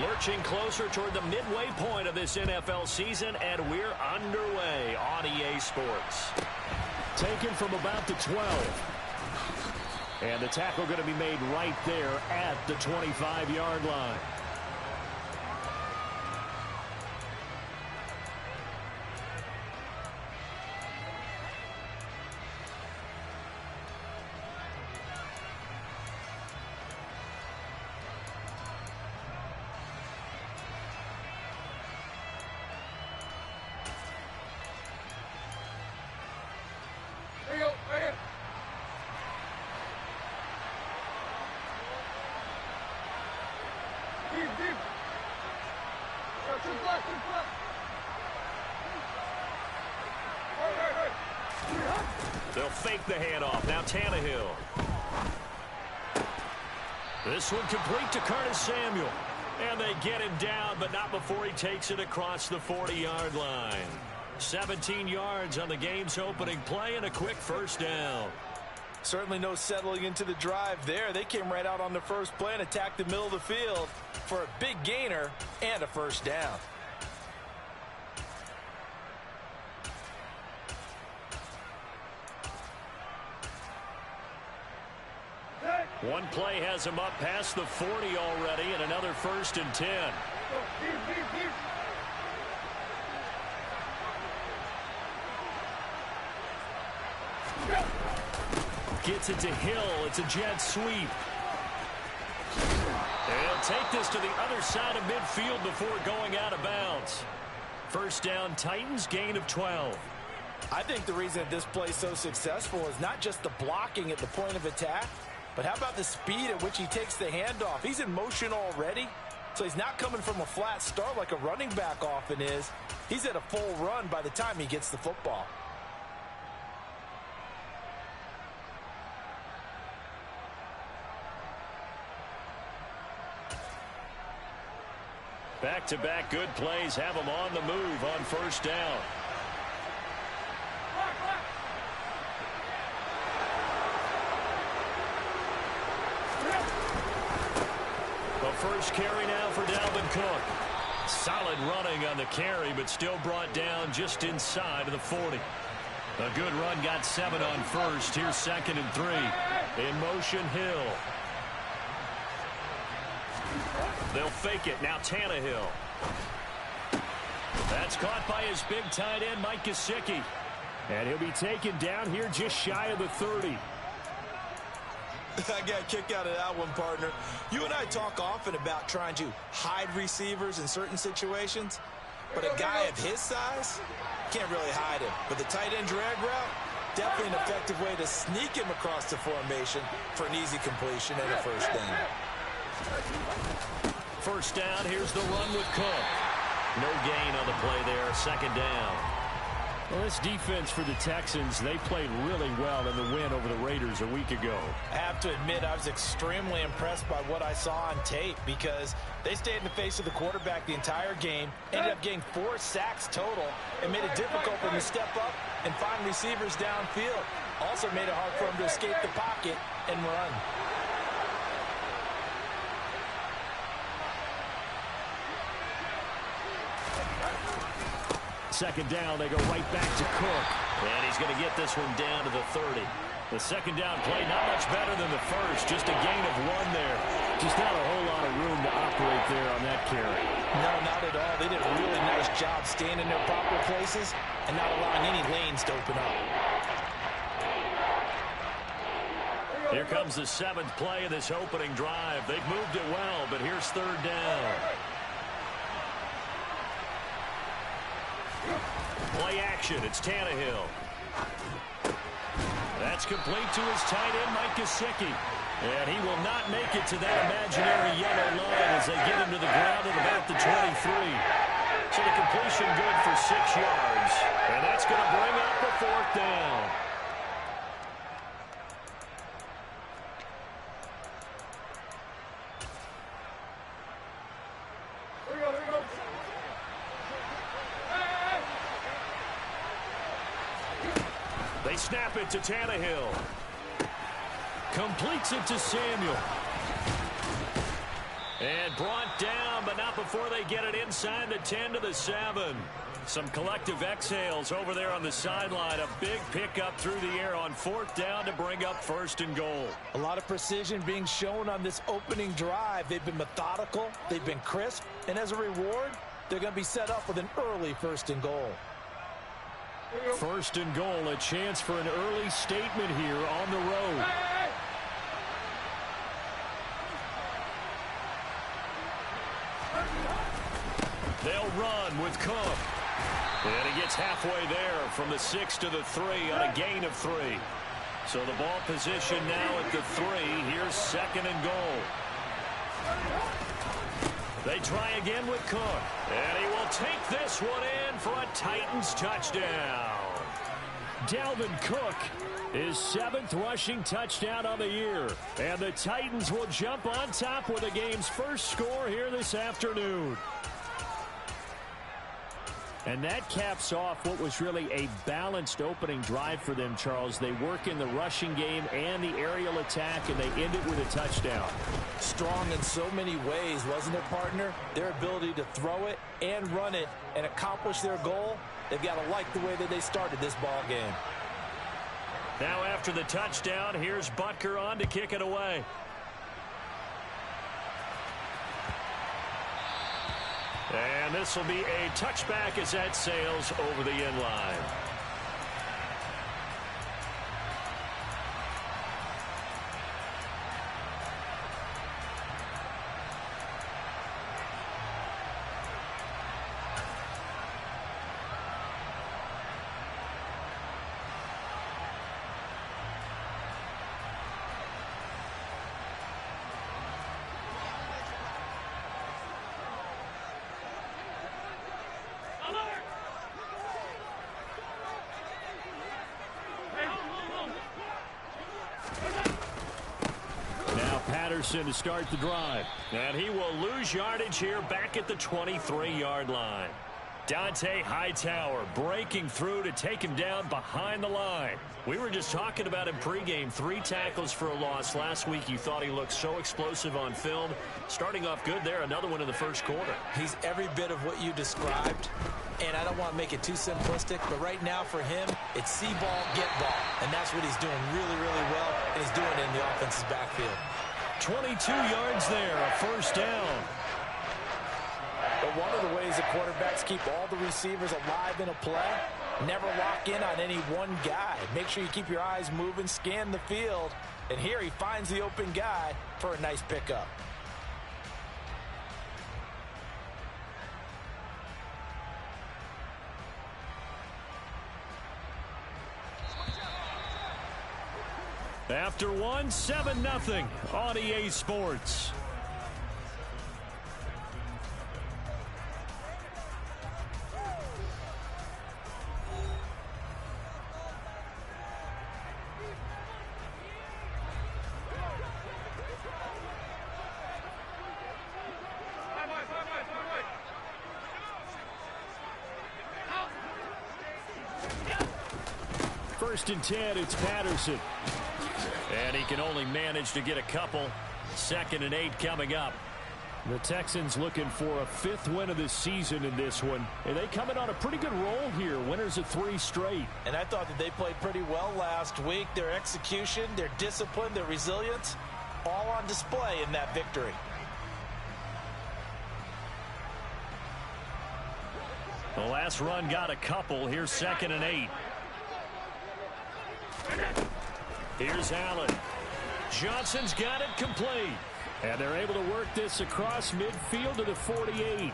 Lurching closer toward the midway point of this NFL season, and we're underway on EA Sports. Taken from about the 12. And the tackle going to be made right there at the 25-yard line. They'll fake the handoff. Now Tannehill. This one complete to Curtis Samuel. And they get him down, but not before he takes it across the 40-yard line. 17 yards on the game's opening play and a quick first down. Certainly no settling into the drive there. They came right out on the first play and attacked the middle of the field for a big gainer and a first down. One play has him up past the 40 already, and another 1st and 10. Gets it to Hill. It's a jet sweep. They'll take this to the other side of midfield before going out of bounds. First down, Titans, gain of 12. I think the reason that this play is so successful is not just the blocking at the point of attack, but how about the speed at which he takes the handoff? He's in motion already, so he's not coming from a flat start like a running back often is. He's at a full run by the time he gets the football. Back-to-back good plays have him on the move on first down. The first carry now for Dalvin Cook. Solid running on the carry, but still brought down just inside of the 40. A good run, got 7 on first. Here's 2nd and 3. In motion, Hill. They'll fake it. Now Tannehill. That's caught by his big tight end, Mike Gesicki. And he'll be taken down here just shy of the 30. I got a kick out of that one, partner. You and I talk often about trying to hide receivers in certain situations, but a guy of his size can't really hide him. But the tight end drag route, definitely an effective way to sneak him across the formation for an easy completion and a first down. First down, here's the run with Cook. No gain on the play there, 2nd down. Well, this defense for the Texans, they played really well in the win over the Raiders a week ago. I have to admit, I was extremely impressed by what I saw on tape because they stayed in the face of the quarterback the entire game, ended up getting 4 sacks total, and made it difficult for him to step up and find receivers downfield. Also made it hard for him to escape the pocket and run. Second down, they go right back to Cook. And he's going to get this one down to the 30. The second down play, not much better than the first. Just a gain of 1 there. Just not a whole lot of room to operate there on that carry. No, not at all. They did a really nice job staying in their proper places and not allowing any lanes to open up. Here comes the 7th play of this opening drive. They've moved it well, but here's 3rd down. Play action. It's Tannehill. That's complete to his tight end, Mike Gesicki. And he will not make it to that imaginary yellow line as they get him to the ground at about the 23. So the completion good for 6 yards. And that's going to bring up a 4th down. They snap it to Tannehill. Completes it to Samuel. And brought down, but but not before they get it inside the 10 to the 7. Some collective exhales over there on the sideline. A big pickup through the air on 4th down to bring up 1st and goal. A lot of precision being shown on this opening drive. They've been methodical, they've been crisp, and as a reward, they're going to be set up with an early 1st and goal. 1st and goal, a chance for an early statement here on the road. They'll run with Cook. And he gets halfway there from the 6 to the 3 on a gain of 3. So the ball position now at the 3. Here's 2nd and goal. They try again with Cook. And he will take this one in for a Titans touchdown. Dalvin Cook, his 7th rushing touchdown on the year. And the Titans will jump on top with the game's first score here this afternoon. And that caps off what was really a balanced opening drive for them, Charles. They work in the rushing game and the aerial attack, and they end it with a touchdown. Strong in so many ways, wasn't it, partner? Their ability to throw it and run it and accomplish their goal, they've got to like the way that they started this ball game. Now after the touchdown, here's Butker on to kick it away. And this will be a touchback as that sails over the end line. To start the drive, and he will lose yardage here back at the 23-yard line. Dante Hightower breaking through to take him down behind the line. We were just talking about him pregame. 3 tackles for a loss. Last week you thought he looked so explosive on film. Starting off good there. Another one in the first quarter. He's every bit of what you described, and I don't want to make it too simplistic, but right now for him, it's see ball, get ball, and that's what he's doing really, really well, and he's doing it in the offense's backfield. 22 yards there, a 1st down. But one of the ways the quarterbacks keep all the receivers alive in a play, never lock in on any one guy. Make sure you keep your eyes moving, scan the field, and here he finds the open guy for a nice pickup. After one, 7-0 on EA Sports. First and 10, it's Patterson. And he can only manage to get a couple. 2nd and 8 coming up. The Texans looking for a 5th win of the season in this one. And they coming on a pretty good roll here. Winners of 3 straight. And I thought that they played pretty well last week. Their execution, their discipline, their resilience, all on display in that victory. The last run got a couple. Here's 2nd and 8. Here's Allen. Johnson's got it complete. And they're able to work this across midfield to the 48.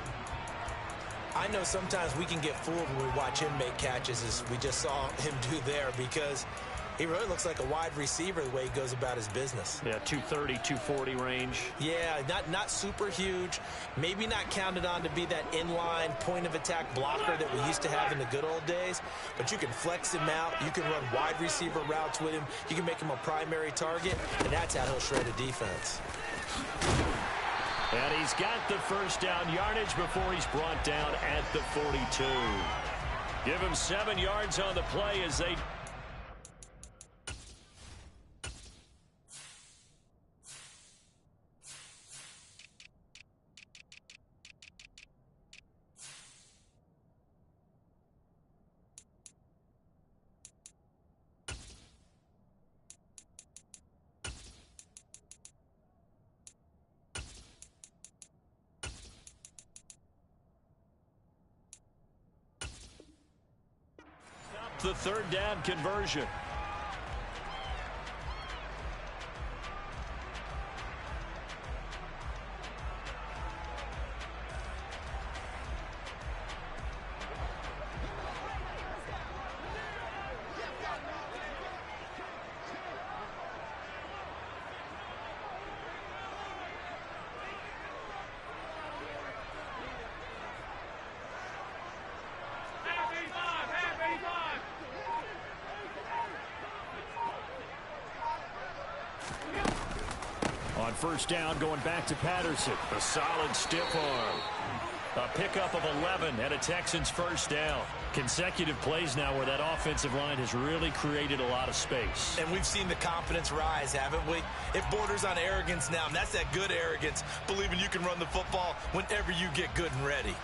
I know sometimes we can get fooled when we watch him make catches, as we just saw him do there, because he really looks like a wide receiver the way he goes about his business. Yeah, 230, 240 range. Yeah, not super huge. Maybe not counted on to be that inline point-of-attack blocker that we used to have in the good old days. But you can flex him out. You can run wide receiver routes with him. You can make him a primary target, and that's how he'll shred a defense. And he's got the 1st down yardage before he's brought down at the 42. Give him 7 yards on the play as they... the third down conversion. On first down, going back to Patterson. A solid stiff arm. A pickup of 11 and a Texans first down. Consecutive plays now where that offensive line has really created a lot of space. And we've seen the confidence rise, haven't we? It borders on arrogance now, and that's that good arrogance, believing you can run the football whenever you get good and ready.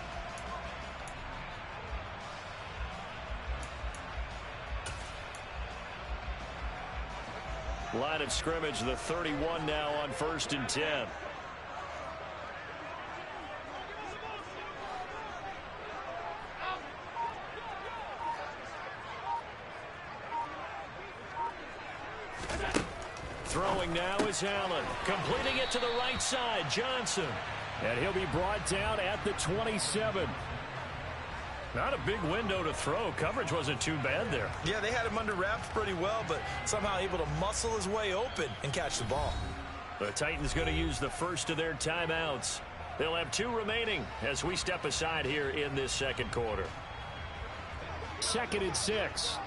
Line of scrimmage, the 31 now on first and 10. Throwing now is Allen. Completing it to the right side, Johnson. And he'll be brought down at the 27. Not a big window to throw. Coverage wasn't too bad there. Yeah, they had him under wraps pretty well, but somehow able to muscle his way open and catch the ball. The Titans going to use the first of their timeouts. They'll have 2 remaining as we step aside here in this second quarter. 2nd and 6.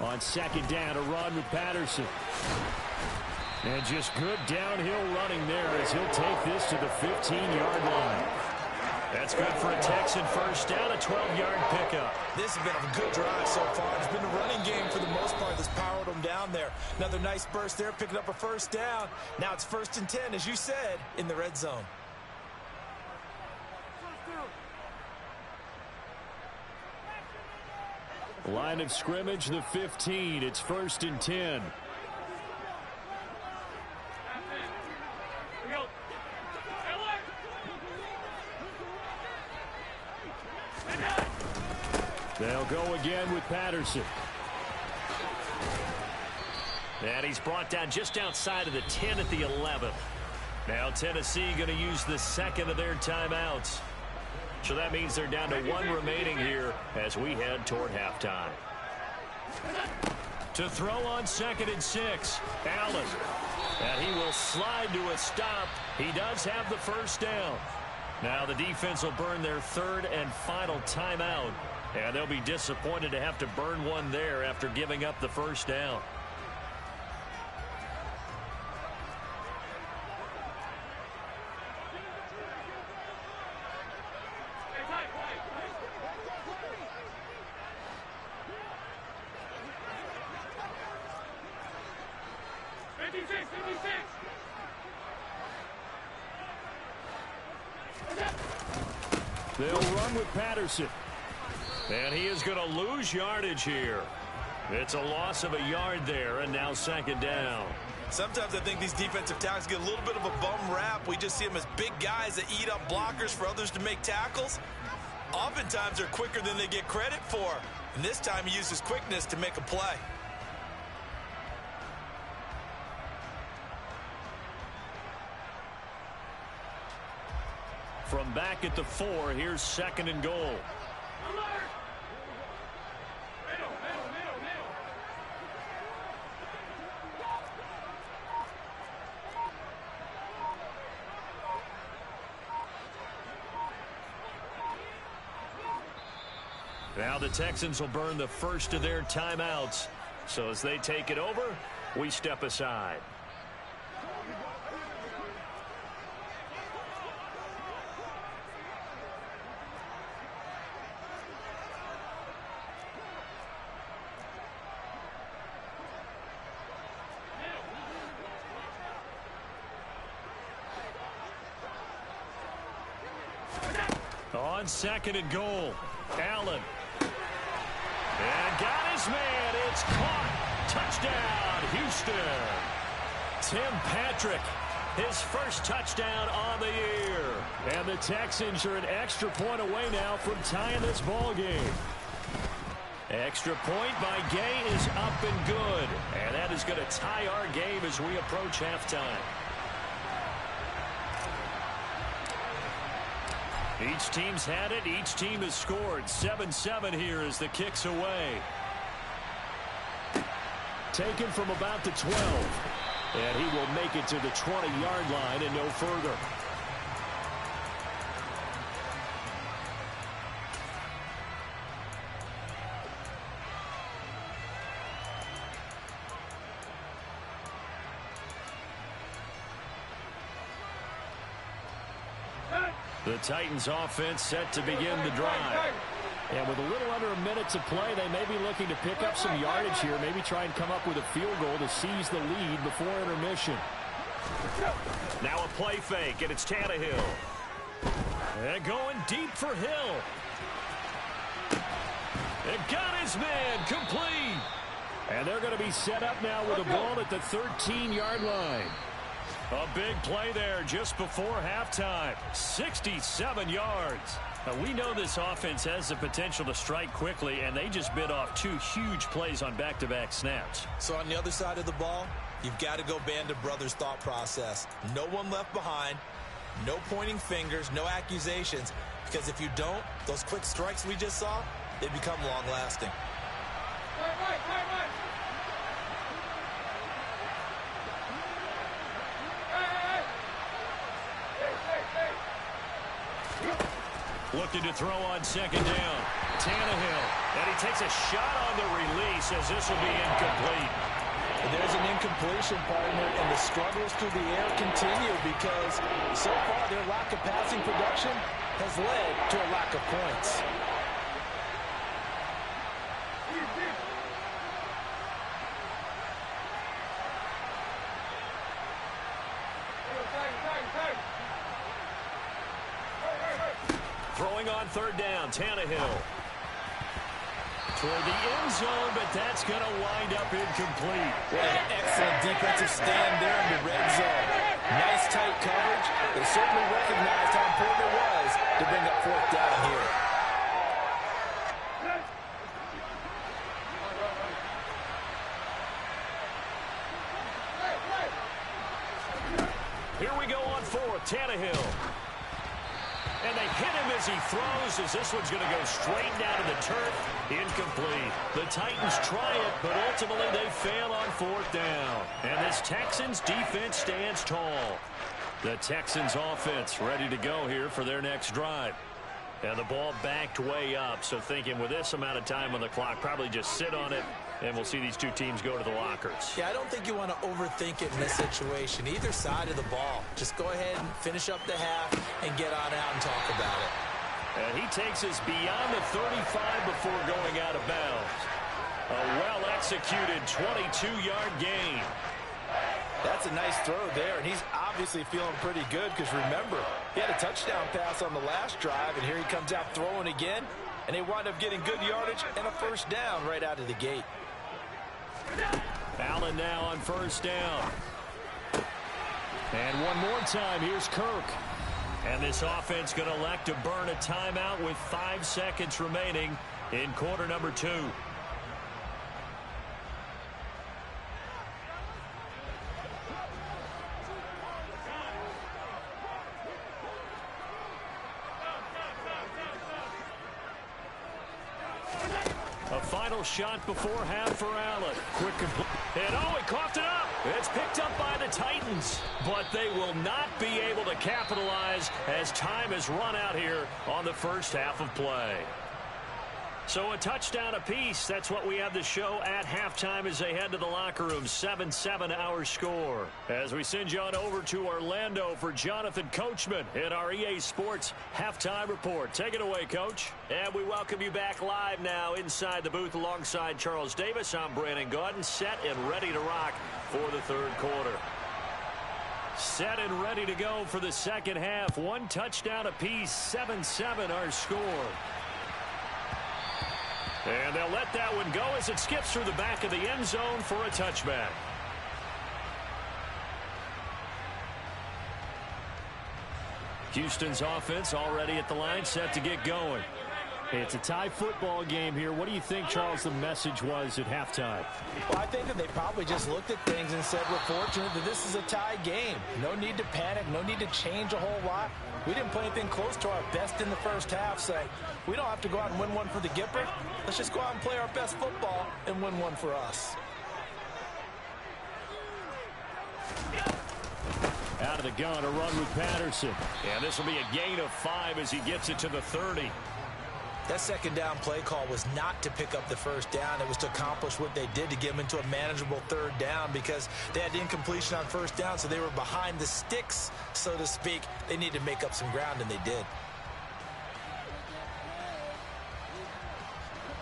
On second down, a run with Patterson. And just good downhill running there as he'll take this to the 15-yard line. That's good for a Texan first down, a 12-yard pickup. This has been a good drive so far. It's been a running game for the most part that's powered them down there. Another nice burst there, picking up a first down. Now it's 1st and 10, as you said, in the red zone. Line of scrimmage, the 15. It's 1st and 10. They'll go again with Patterson. And he's brought down just outside of the 10 at the 11. Now Tennessee going to use the second of their timeouts. So that means they're down to 1 remaining here as we head toward halftime. To throw on 2nd and 6, Allen. And he will slide to a stop. He does have the first down. Now the defense will burn their 3rd and final timeout. And they'll be disappointed to have to burn one there after giving up the first down. They'll run with Patterson. And he is going to lose yardage here. It's a loss of a yard there, and now 2nd down. Sometimes I think these defensive tackles get a little bit of a bum rap. We just see them as big guys that eat up blockers for others to make tackles. Oftentimes they're quicker than they get credit for. And this time he uses quickness to make a play. From back at the 4, here's 2nd and goal. Now the Texans will burn the first of their timeouts. So as they take it over, we step aside. On 2nd and goal. Allen. And got his man. It's caught. Touchdown, Houston. Tim Patrick, his first touchdown on the year. And the Texans are an extra point away now from tying this ball game. Extra point by Gay is up and good. And that is going to tie our game as we approach halftime. Each team's had it. Each team has scored. 7-7 here as the kick's away. Taken from about the 12. And he will make it to the 20-yard line and no further. The Titans offense set to begin the drive. And with a little under a minute to play, they may be looking to pick up some yardage here, maybe try and come up with a field goal to seize the lead before intermission. Now a play fake, and it's Tannehill. And going deep for Hill. And got his man complete. And they're going to be set up now with a ball at the 13-yard line. A big play there just before halftime. 67 yards. Now, we know this offense has the potential to strike quickly, and they just bit off two huge plays on back-to-back snaps. So on the other side of the ball, you've got to go Band of Brothers thought process. No one left behind, no pointing fingers, no accusations, because if you don't, those quick strikes we just saw, they become long-lasting. Looking to throw on second down. Tannehill. And he takes a shot on the release as this will be incomplete. There's an incompletion, partner, and the struggles through the air continue because so far their lack of passing production has led to a lack of points. Throwing on third down, Tannehill. Toward the end zone, but that's going to wind up incomplete. What an excellent defensive stand there in the red zone. Nice tight coverage. They certainly recognized how important it was to bring up fourth down here. Here we go on fourth, Tannehill. And they hit him as he throws, as this one's going to go straight down to the turf. Incomplete. The Titans try it, but ultimately they fail on fourth down. And this Texans defense stands tall. The Texans offense ready to go here for their next drive. And the ball backed way up, so thinking with this amount of time on the clock, probably just sit on it, and we'll see these two teams go to the lockers. Yeah, I don't think you want to overthink it in this situation. Either side of the ball. Just go ahead and finish up the half and get on out and talk about it. And he takes us beyond the 35 before going out of bounds. A well-executed 22-yard gain. That's a nice throw there, and he's obviously feeling pretty good because, remember, he had a touchdown pass on the last drive, and here he comes out throwing again, and they wind up getting good yardage and a first down right out of the gate. Allen now on first down. And one more time, here's Kirk. And this offense going to elect to burn a timeout with 5 seconds remaining in quarter number 2. A final shot before half for Allen. Quick complete. And oh, he coughed it up. It's picked up by the Titans. But they will not be able to capitalize as time has run out here on the first half of play. So a touchdown apiece. That's what we have to show at halftime as they head to the locker room. 7-7 our score. As we send you on over to Orlando for Jonathan Coachman in our EA Sports Halftime Report. Take it away, Coach. And we welcome you back live now inside the booth alongside Charles Davis. I'm Brandon Gaudin, set and ready to rock for the third quarter. Set and ready to go for the second half. One touchdown apiece. 7-7 our score. And they'll let that one go as it skips through the back of the end zone for a touchback. Houston's offense already at the line, set to get going. It's a tie football game here. What do you think, Charles, the message was at halftime? Well, I think that they probably just looked at things and said, we're fortunate that this is a tie game. No need to panic. No need to change a whole lot. We didn't play anything close to our best in the first half, so we don't have to go out and win one for the Gipper. Let's just go out and play our best football and win one for us. Out of the gun, a run with Patterson. And this will be a gain of 5 as he gets it to the 30. That second down play call was not to pick up the first down. It was to accomplish what they did to get them into a manageable third down because they had incompletion on first down, so they were behind the sticks, so to speak. They needed to make up some ground, and they did.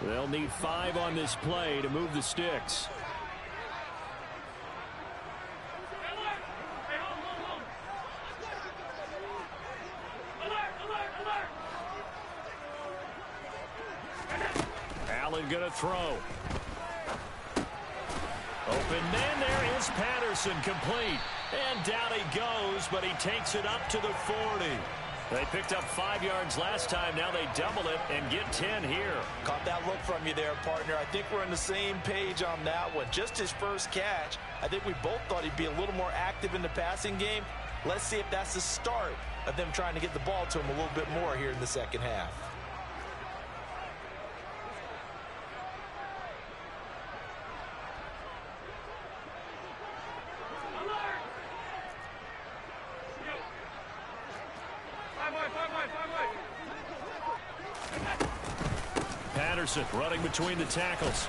They'll need 5 on this play to move the sticks. Allen going to throw. Open man, there is Patterson, complete. And down he goes, but he takes it up to the 40. They picked up 5 yards last time. Now they double it and get 10 here. Caught that look from you there, partner. I think we're on the same page on that one. Just his first catch. I think we both thought he'd be a little more active in the passing game. Let's see if that's the start of them trying to get the ball to him a little bit more here in the second half. Patterson running between the tackles.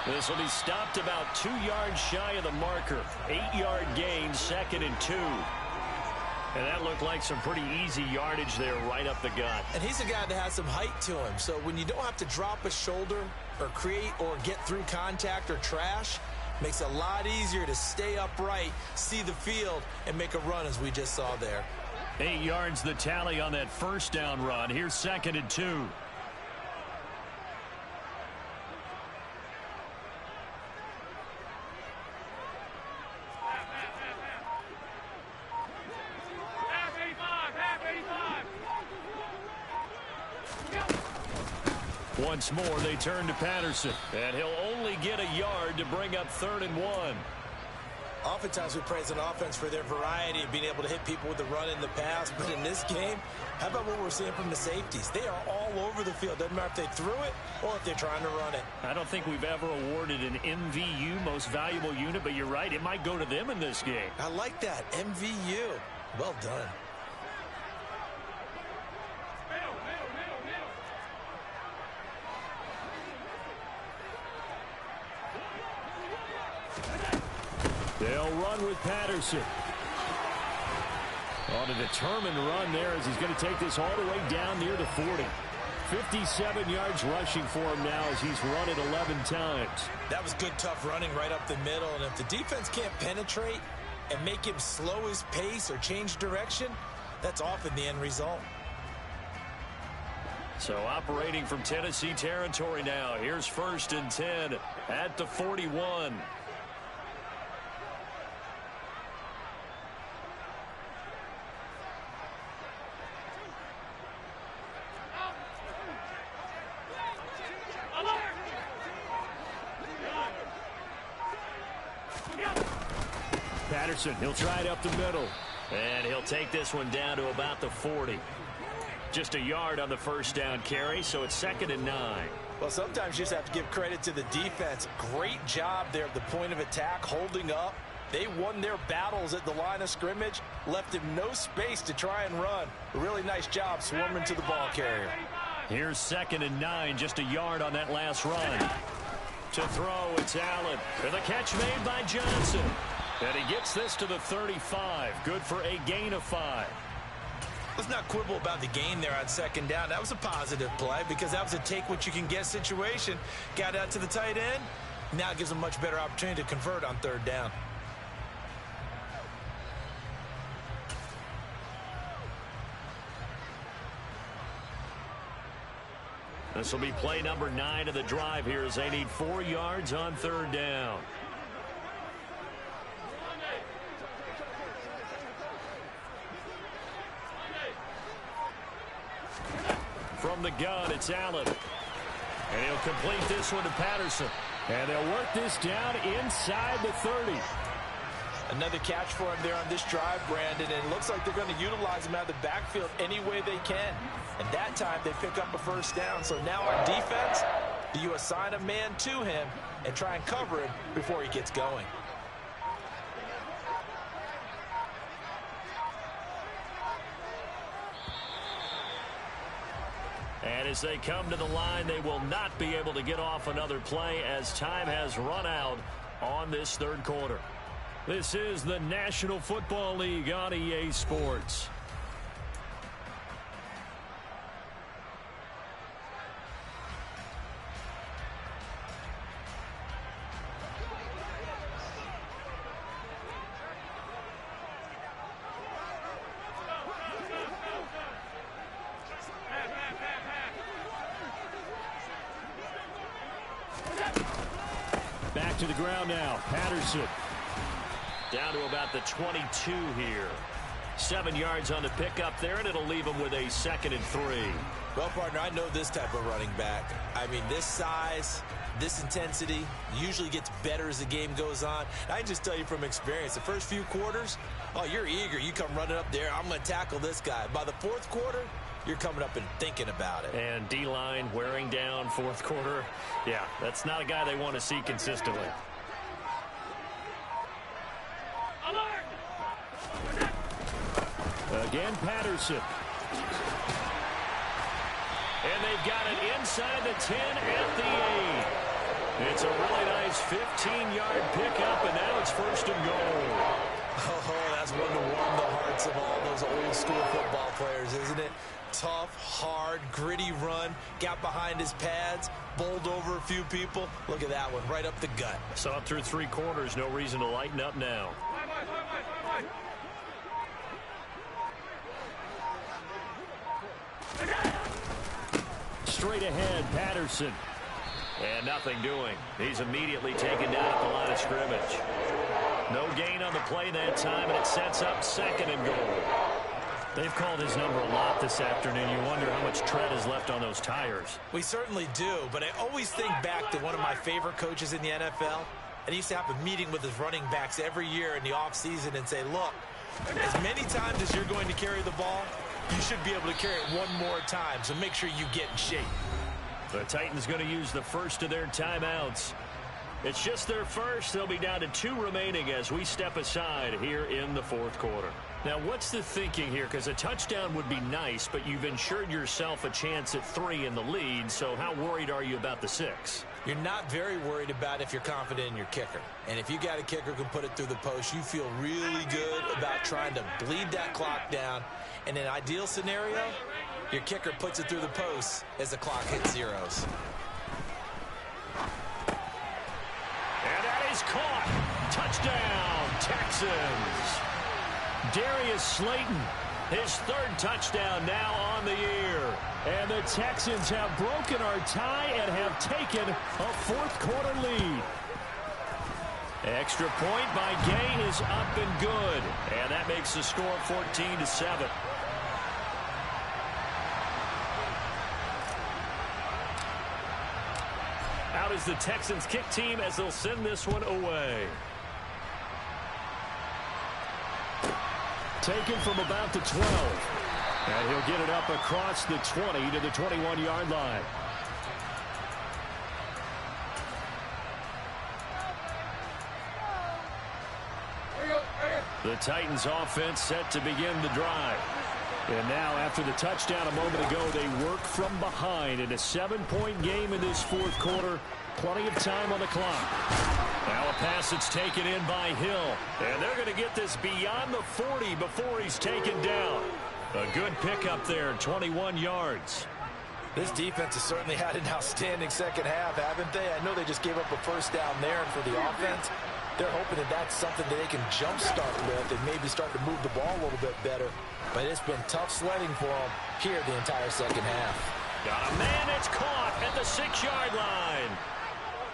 This will be stopped about 2 yards shy of the marker. 8-yard gain, 2nd and 2. And that looked like some pretty easy yardage there right up the gut. And he's a guy that has some height to him. So when you don't have to drop a shoulder or create or get through contact or trash, makes it a lot easier to stay upright, see the field, and make a run as we just saw there. 8 yards the tally on that first down run. Here's 2nd and 2. Once more, they turn to Patterson, and he'll only get a yard to bring up 3rd and 1. Oftentimes we praise an offense for their variety of being able to hit people with the run in the pass, but in this game, how about what we're seeing from the safeties? They are all over the field. Doesn't matter if they threw it or if they're trying to run it. I don't think we've ever awarded an MVU, most valuable unit, but you're right, it might go to them in this game. I like that, MVU. Well done. They'll run with Patterson. On a determined run there as he's going to take this all the way down near the 40. 57 yards rushing for him now as he's run it 11 times. That was good, tough running right up the middle. And if the defense can't penetrate and make him slow his pace or change direction, that's often the end result. So operating from Tennessee territory now. Here's 1st and 10 at the 41. Patterson, he'll try it up the middle. And he'll take this one down to about the 40. Just a yard on the first down carry, so it's 2nd and 9. Well, sometimes you just have to give credit to the defense. Great job there at the point of attack, holding up. They won their battles at the line of scrimmage, left him no space to try and run. A really nice job swarming to the ball carrier. Here's 2nd and 9, just a yard on that last run. To throw, it's Allen. And the catch made by Johnson. And he gets this to the 35. Good for a gain of 5. Let's not quibble about the gain there on 2nd down. That was a positive play because that was a take-what-you-can-get situation. Got out to the tight end. Now it gives them a much better opportunity to convert on 3rd down. This will be play number 9 of the drive here as they need 4 yards on 3rd down. From the gun, it's Allen. And he'll complete this one to Patterson. And they'll work this down inside the 30. Another catch for him there on this drive, Brandon, and it looks like they're going to utilize him out of the backfield any way they can. And that time they pick up a 1st down. So now on defense, you assign a man to him and try and cover him before he gets going. And as they come to the line, they will not be able to get off another play as time has run out on this 3rd quarter. This is the National Football League on EA Sports. Back to the ground now. Patterson. Down to about the 22 here. 7 yards on the pickup there, and it'll leave him with a 2nd and 3. Well, partner, I know this type of running back. I mean, this size, this intensity usually gets better as the game goes on. I can just tell you from experience, the first few quarters, oh, you're eager. You come running up there, I'm going to tackle this guy. By the 4th quarter, you're coming up and thinking about it. And D-line wearing down 4th quarter. Yeah, that's not a guy they want to see consistently. Again, Patterson. And they've got it inside the 10 at the 8. It's a really nice 15-yard pickup, and now it's 1st and goal. Oh, that's one to warm the hearts of all those old-school football players, isn't it? Tough, hard, gritty run. Got behind his pads, bowled over a few people. Look at that one, right up the gut. Saw it through 3 quarters. No reason to lighten up now. Straight ahead, Patterson. And nothing doing. He's immediately taken down at the line of scrimmage. No gain on the play that time, and it sets up 2nd and goal. They've called his number a lot this afternoon. You wonder how much tread is left on those tires. We certainly do, but I always think back to one of my favorite coaches in the NFL. And he used to have a meeting with his running backs every year in the offseason and say, look, as many times as you're going to carry the ball, you should be able to carry it one more time, so make sure you get in shape. The Titans going to use the first of their timeouts. It's just their first. They'll be down to 2 remaining as we step aside here in the 4th quarter. Now, what's the thinking here? Because a touchdown would be nice, but you've ensured yourself a chance at 3 in the lead, so how worried are you about the 6? You're not very worried about if you're confident in your kicker. And if you got a kicker who can put it through the post, you feel really good about trying to bleed that clock down. In an ideal scenario, your kicker puts it through the post as the clock hits zeros. And that is caught. Touchdown, Texans. Darius Slayton, his 3rd touchdown now on the year. And the Texans have broken our tie and have taken a 4th quarter lead. Extra point by Gay is up and good. And that makes the score 14-7. Out is the Texans kick team as they'll send this one away. Taken from about the 12. And he'll get it up across the 20 to the 21-yard line. The Titans offense set to begin the drive. And now after the touchdown a moment ago, they work from behind in a 7-point game in this 4th quarter. Plenty of time on the clock. Now a pass that's taken in by Hill. And they're going to get this beyond the 40 before he's taken down. A good pickup there, 21 yards. This defense has certainly had an outstanding 2nd half, haven't they? I know they just gave up a 1st down there, and for the offense, they're hoping that that's something that they can jumpstart with and maybe start to move the ball a little bit better. But it's been tough sledding for them here the entire 2nd half. Got a man, it's caught at the 6-yard line.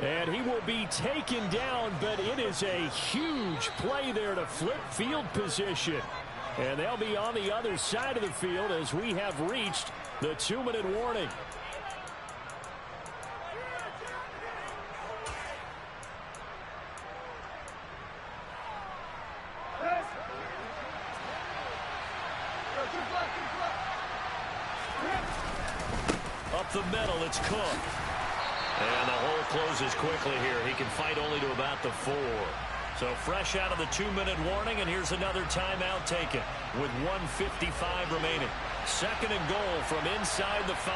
And he will be taken down, but it is a huge play there to flip field position. And they'll be on the other side of the field as we have reached the 2-minute warning. Up the middle, it's Cook. And the hole closes quickly here. He can fight only to about the 4. So fresh out of the 2-minute warning, and here's another timeout taken with 1:55 remaining. 2nd and goal from inside the 5.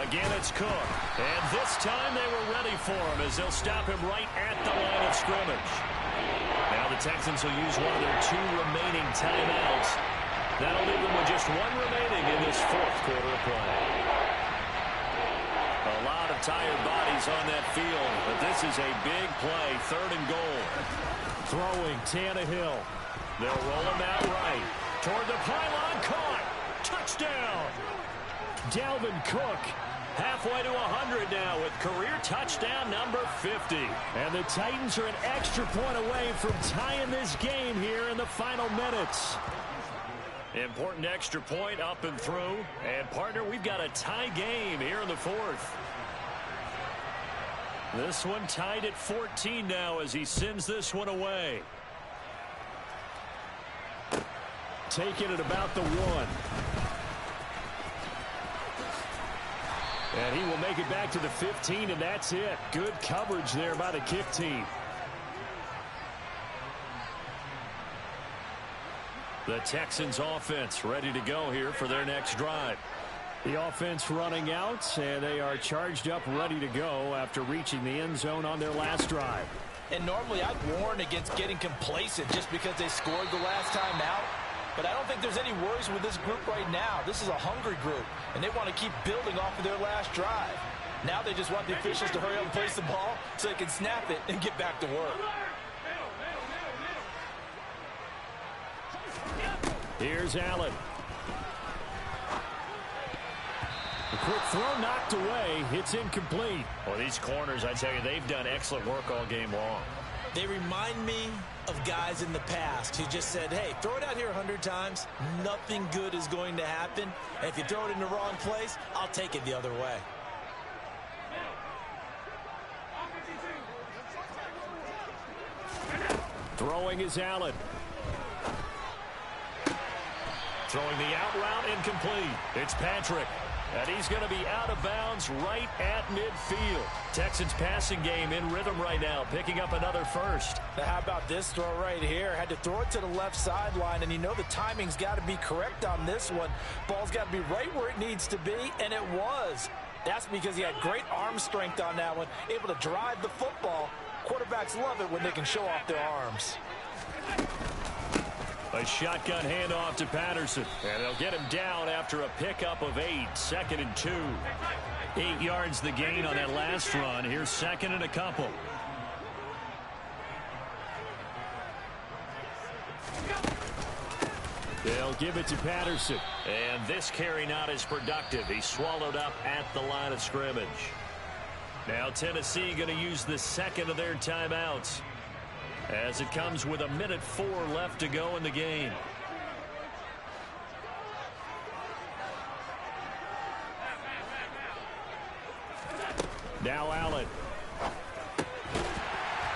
Again, it's Cook. And this time they were ready for him as they'll stop him right at the line of scrimmage. Now the Texans will use one of their 2 remaining timeouts. That'll leave them with just 1 remaining in this 4th quarter of play. A lot of tired bodies on that field, but this is a big play. 3rd and goal. Throwing Tannehill. They'll roll him out right. Toward the pylon, caught. Touchdown. Dalvin Cook. Halfway to 100 now with career touchdown number 50. And the Titans are an extra point away from tying this game here in the final minutes. Important extra point up and through. And, partner, we've got a tie game here in the 4th. This one tied at 14 now as he sends this one away. Taking it about the 1. And he will make it back to the 15, and that's it. Good coverage there by the kick team. The Texans offense ready to go here for their next drive. The offense running out, and they are charged up, ready to go after reaching the end zone on their last drive. And normally I'd warn against getting complacent just because they scored the last time out. But I don't think there's any worries with this group right now. This is a hungry group, and they want to keep building off of their last drive. Now they just want the officials to hurry up and place the ball so they can snap it and get back to work. Here's Allen. The quick throw knocked away. It's incomplete. Well, these corners, I tell you, they've done excellent work all game long. They remind me of guys in the past who just said, hey, throw it out here 100 times. Nothing good is going to happen. And if you throw it in the wrong place, I'll take it the other way. Throwing is Allen. Throwing the out route, incomplete. It's Patrick. And he's going to be out of bounds right at midfield. Texans passing game in rhythm right now, picking up another first. Now how about this throw right here? Had to throw it to the left sideline, and you know the timing's got to be correct on this one. Ball's got to be right where it needs to be, and it was. That's because he had great arm strength on that one, able to drive the football. Quarterbacks love it when they can show off their arms. A shotgun handoff to Patterson. And they'll get him down after a pickup of 8. 2nd and 2. 8 yards the gain on that last run. Here's 2nd and a couple. They'll give it to Patterson. And this carry not as productive. He's swallowed up at the line of scrimmage. Now Tennessee going to use the 2nd of their timeouts, as it comes with 1:04 left to go in the game. Now Allen.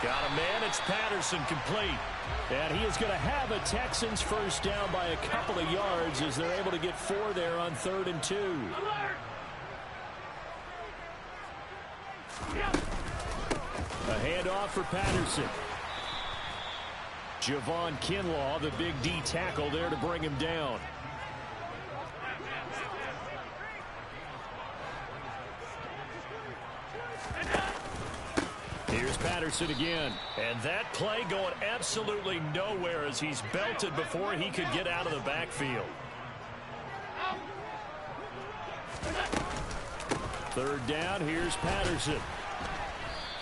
Got a man. It's Patterson, complete. And he is going to have a Texans first down by a couple of yards as they're able to get 4 there on 3rd and 2. A handoff for Patterson. Javon Kinlaw, the big D tackle there to bring him down. Here's Patterson again. And that play going absolutely nowhere as he's belted before he could get out of the backfield. 3rd down, here's Patterson.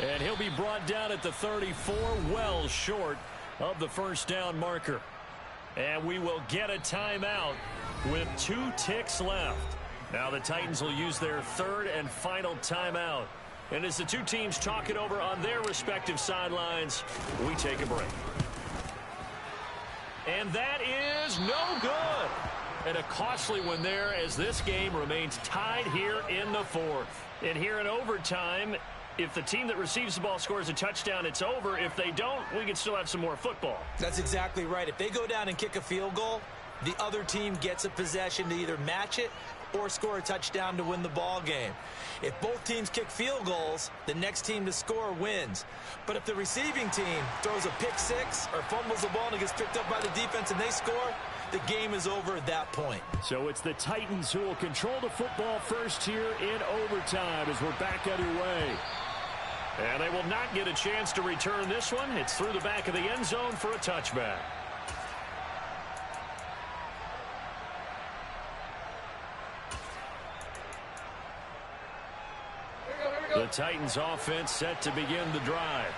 And he'll be brought down at the 34, well short of the first down marker. And we will get a timeout with 2 ticks left. Now the Titans will use their 3rd and final timeout. And as the two teams talk it over on their respective sidelines, we take a break. And that is no good. And a costly one there as this game remains tied here in the 4th. And here in overtime, if the team that receives the ball scores a touchdown, it's over. If they don't, we can still have some more football. That's exactly right. If they go down and kick a field goal, the other team gets a possession to either match it or score a touchdown to win the ball game. If both teams kick field goals, the next team to score wins. But if the receiving team throws a pick six or fumbles the ball and it gets picked up by the defense and they score, the game is over at that point. So it's the Titans who will control the football first here in overtime as we're back underway. And they will not get a chance to return this one. It's through the back of the end zone for a touchback. The Titans offense set to begin the drive.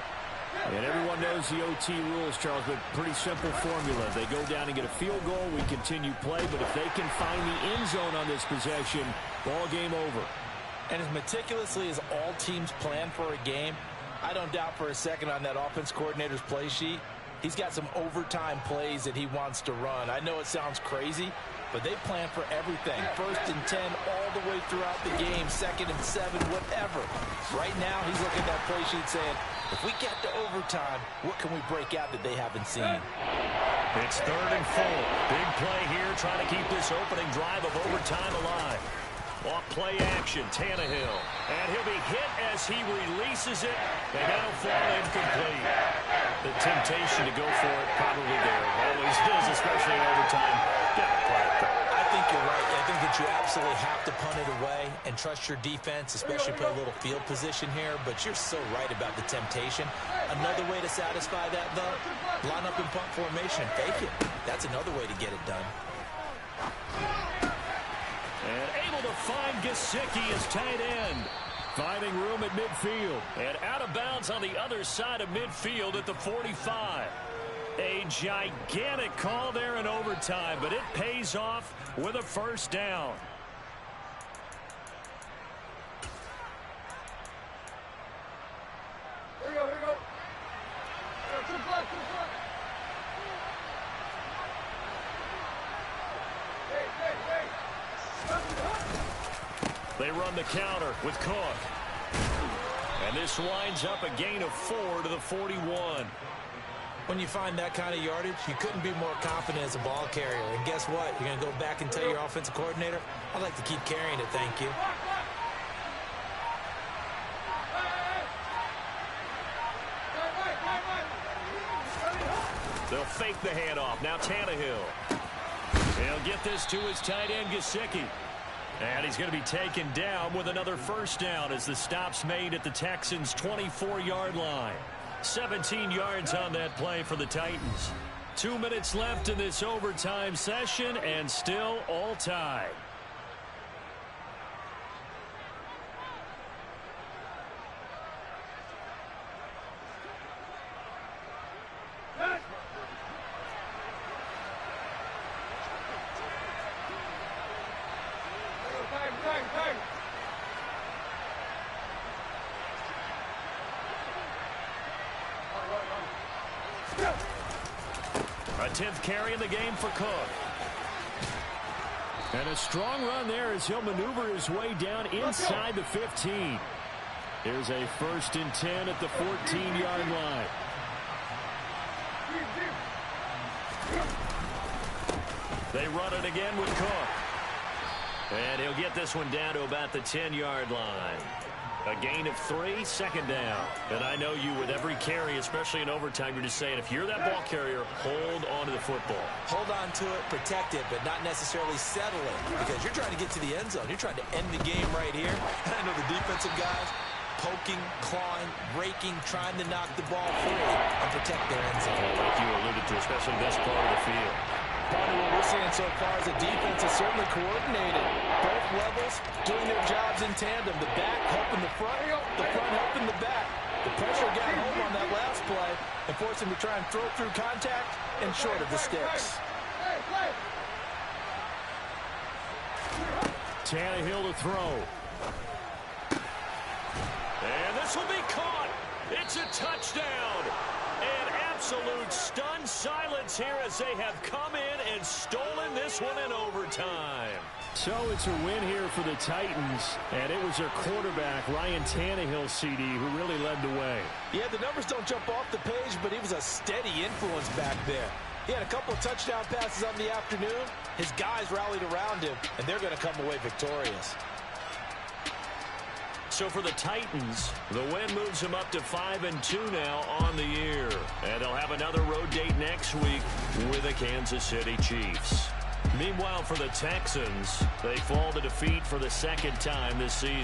And everyone knows the OT rules, Charles, but pretty simple formula. They go down and get a field goal, we continue play, but if they can find the end zone on this possession, ball game over. And as meticulously as all teams plan for a game, I don't doubt for a second on that offense coordinator's play sheet, he's got some overtime plays that he wants to run. I know it sounds crazy, but they plan for everything. 1st and 10 all the way throughout the game, 2nd and 7, whatever. Right now, he's looking at that play sheet saying, if we get to overtime, what can we break out that they haven't seen? It's 3rd and 4. Big play here, trying to keep this opening drive of overtime alive. Off play action, Tannehill. And he'll be hit as he releases it, and that'll fall incomplete. The temptation to go for it probably there. Always is, especially in overtime. Gotta play it though. I think you're right. I think that you absolutely have to punt it away and trust your defense, especially put a little field position here. But you're so right about the temptation. Another way to satisfy that, though, line up in punt formation and fake it. That's another way to get it done. And able to find Gesicki as tight end. Finding room at midfield. And out of bounds on the other side of midfield at the 45. A gigantic call there in overtime, but it pays off with a 1st down. Here we go, here we go. Two front. They run the counter with Cook. And this winds up a gain of 4 to the 41. When you find that kind of yardage, you couldn't be more confident as a ball carrier. And guess what? You're going to go back and tell your offensive coordinator, I'd like to keep carrying it, thank you. They'll fake the handoff. Now Tannehill. He'll get this to his tight end, Gesicki. And he's going to be taken down with another 1st down as the stop's made at the Texans' 24-yard line. 17 yards on that play for the Titans. 2 minutes left in this overtime session, and still all tied. A 10th carry in the game for Cook. And a strong run there as he'll maneuver his way down inside the 15. Here's a 1st and 10 at the 14-yard line. They run it again with Cook. And he'll get this one down to about the 10-yard line. A gain of 3, 2nd down. And I know you, with every carry, especially in overtime, you're just saying, if you're that ball carrier, hold on to the football. Hold on to it, protect it, but not necessarily settle it. Because you're trying to get to the end zone. You're trying to end the game right here. And I know the defensive guys poking, clawing, raking, trying to knock the ball free and protect their end zone. Like you alluded to, especially this part of the field. Part of what we're seeing so far is the defense is certainly coordinated. Both levels doing their jobs in tandem. The back helping the front helping the back. The pressure got home on that last play and forced him to try and throw through contact and short of the sticks. Tannehill to throw. And this will be caught. It's a touchdown. An absolute stunned silence here as they have come in and stolen this one in overtime. So it's a win here for the Titans, and it was their quarterback, Ryan Tannehill, CD, who really led the way. Yeah, the numbers don't jump off the page, but he was a steady influence back there. He had a couple of touchdown passes on the afternoon. His guys rallied around him, and they're going to come away victorious. So for the Titans, the win moves them up to 5-2 now on the year. And they'll have another road date next week with the Kansas City Chiefs. Meanwhile, for the Texans, they fall to defeat for the second time this season.